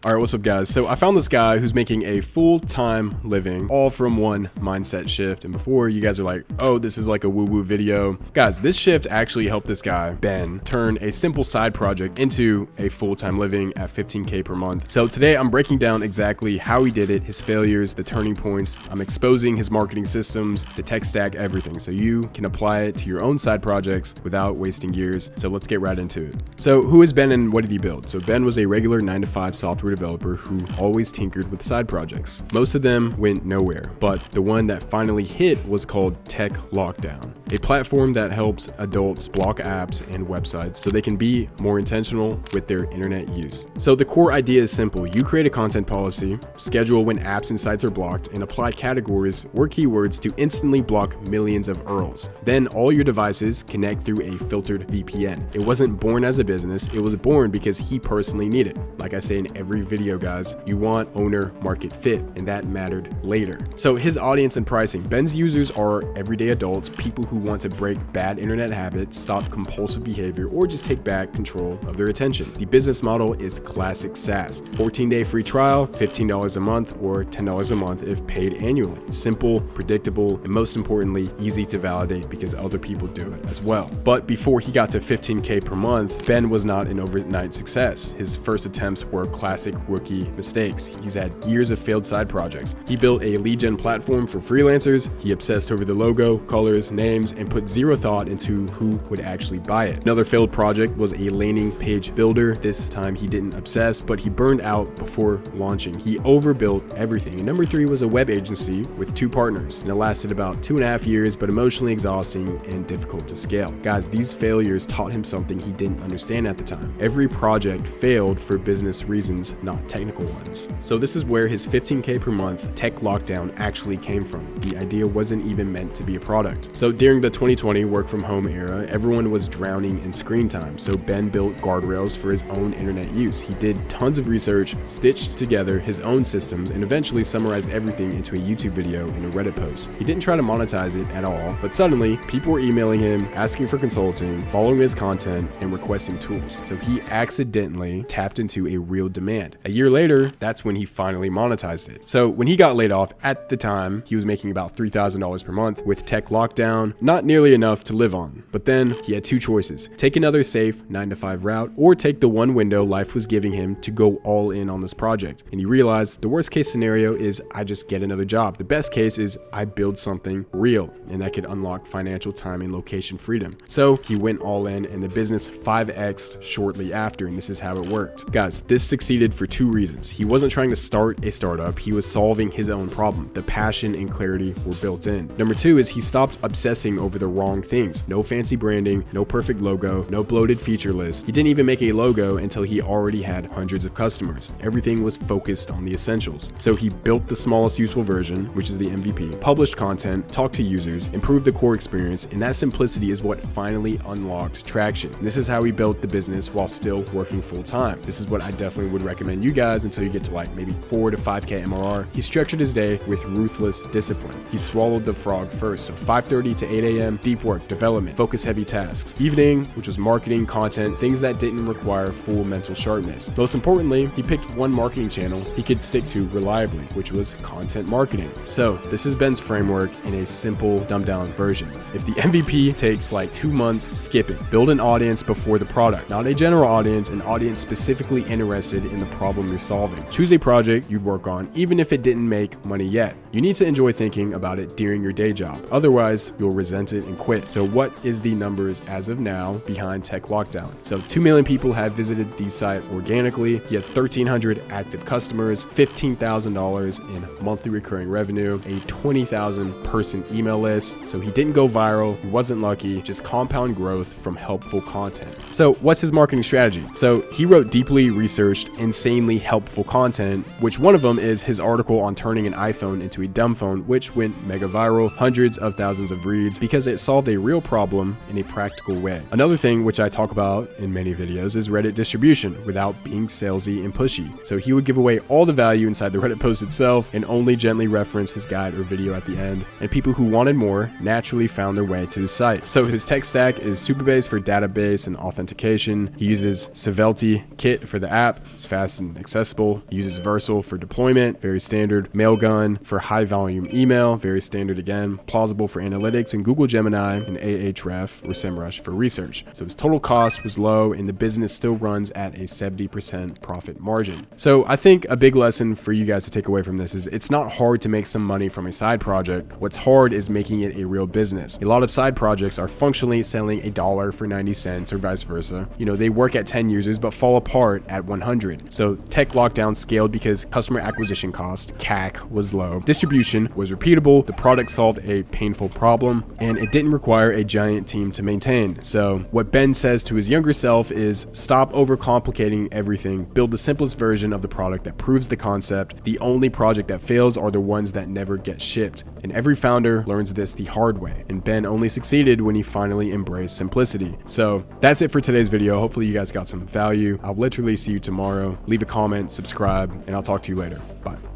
All right, what's up guys? So I found this guy who's making a full-time living all from one mindset shift. And before you guys are like, oh, this is like a woo-woo video. Guys, this shift actually helped this guy, Ben, turn a simple side project into a full-time living at 15K per month. So today I'm breaking down exactly how he did it, his failures, the turning points. I'm exposing his marketing systems, the tech stack, everything. So you can apply it to your own side projects without wasting years. So let's get right into it. So who is Ben and what did he build? So Ben was a regular 9-to-5 software developer who always tinkered with side projects. Most of them went nowhere, but the one that finally hit was called Tech Lockdown, a platform that helps adults block apps and websites so they can be more intentional with their internet use. So the core idea is simple. You create a content policy, schedule when apps and sites are blocked, and apply categories or keywords to instantly block millions of URLs. Then all your devices connect through a filtered VPN. It wasn't born as a business, it was born because he personally needed it. Like I say in every video, guys, you want owner market fit, and that mattered later. So his audience and pricing. Ben's users are everyday adults, people who want to break bad internet habits, stop compulsive behavior, or just take back control of their attention. The business model is classic SaaS. 14-day free trial, $15 a month, or $10 a month if paid annually. Simple, predictable, and most importantly, easy to validate because other people do it as well. But before he got to 15K per month, Ben was not an overnight success. His first attempts were classic rookie mistakes. He's had years of failed side projects. He built a lead gen platform for freelancers. He obsessed over the logo, colors, names, and put zero thought into who would actually buy it. Another failed project was a landing page builder. This time he didn't obsess, but he burned out before launching. He overbuilt everything. And number 3 was a web agency with 2 partners, and it lasted about 2.5 years, but emotionally exhausting and difficult to scale. Guys, these failures taught him something he didn't understand at the time. Every project failed for business reasons, not technical ones. So this is where his 15K per month tech lockdown actually came from. The idea wasn't even meant to be a product. So during the 2020 work from home era, everyone was drowning in screen time. So Ben built guardrails for his own internet use. He did tons of research, stitched together his own systems, and eventually summarized everything into a YouTube video and a Reddit post. He didn't try to monetize it at all, but suddenly people were emailing him, asking for consulting, following his content, and requesting tools. So he accidentally tapped into a real demand. A year later, that's when he finally monetized it. So when he got laid off, at the time, he was making about $3,000 per month. With tech lockdown, not nearly enough to live on. But then he had 2 choices. Take another safe 9-to-5 route, or take the one window life was giving him to go all in on this project. And he realized the worst case scenario is I just get another job. The best case is I build something real, and that could unlock financial time and location freedom. So he went all in, and the business 5x'd shortly after, and this is how it worked. Guys, this succeeded for 2 reasons. He wasn't trying to start a startup, he was solving his own problem. The passion and clarity were built in. Number 2 is he stopped obsessing over the wrong things. No fancy branding, no perfect logo, no bloated feature list. He didn't even make a logo until he already had hundreds of customers. Everything was focused on the essentials. So he built the smallest useful version, which is the MVP, published content, talked to users, improved the core experience, and that simplicity is what finally unlocked traction. And this is how he built the business while still working full time. This is what I definitely would recommend you guys until you get to like maybe 4 to 5K MRR. He structured his day with ruthless discipline. He swallowed the frog first. So 5:30 to 8 a.m., deep work, development, focus heavy tasks. Evening, which was marketing, content, things that didn't require full mental sharpness. Most importantly, he picked one marketing channel he could stick to reliably, which was content marketing. So this is Ben's framework in a simple, dumbed down version. If the MVP takes like 2 months, skip it. Build an audience before the product, not a general audience, an audience specifically interested in the problem you're solving. Choose a project you'd work on, even if it didn't make money yet. You need to enjoy thinking about it during your day job. Otherwise, you'll resent it and quit. So what is the numbers as of now behind Tech Lockdown? So 2 million people have visited the site organically. He has 1,300 active customers, $15,000 in monthly recurring revenue, a 20,000 person email list. So he didn't go viral. He wasn't lucky, just compound growth from helpful content. So what's his marketing strategy? So he wrote deeply researched, insanely helpful content, which one of them is his article on turning an iPhone into a dumb phone, which went mega viral, hundreds of thousands of reads because it solved a real problem in a practical way. Another thing which I talk about in many videos is Reddit distribution without being salesy and pushy. So he would give away all the value inside the Reddit post itself and only gently reference his guide or video at the end. And people who wanted more naturally found their way to the site. So his tech stack is Supabase for database and authentication. He uses Svelte Kit for the app. It's fast fast and accessible. It uses Versal for deployment, very standard. Mailgun for high volume email, very standard again. Plausible for analytics, and Google Gemini and Ahref or SEMrush for research. So his total cost was low and the business still runs at a 70% profit margin. So I think a big lesson for you guys to take away from this is it's not hard to make some money from a side project. What's hard is making it a real business. A lot of side projects are functionally selling $1 for 90 cents or vice versa. You know, they work at 10 users but fall apart at 100. So Tech Lockdown scaled because customer acquisition cost, CAC, was low. Distribution was repeatable, the product solved a painful problem, and it didn't require a giant team to maintain. So what Ben says to his younger self is stop overcomplicating everything, build the simplest version of the product that proves the concept. The only project that fails are the ones that never get shipped. And every founder learns this the hard way. And Ben only succeeded when he finally embraced simplicity. So that's it for today's video. Hopefully you guys got some value. I'll literally see you tomorrow. Leave a comment, subscribe, and I'll talk to you later. Bye.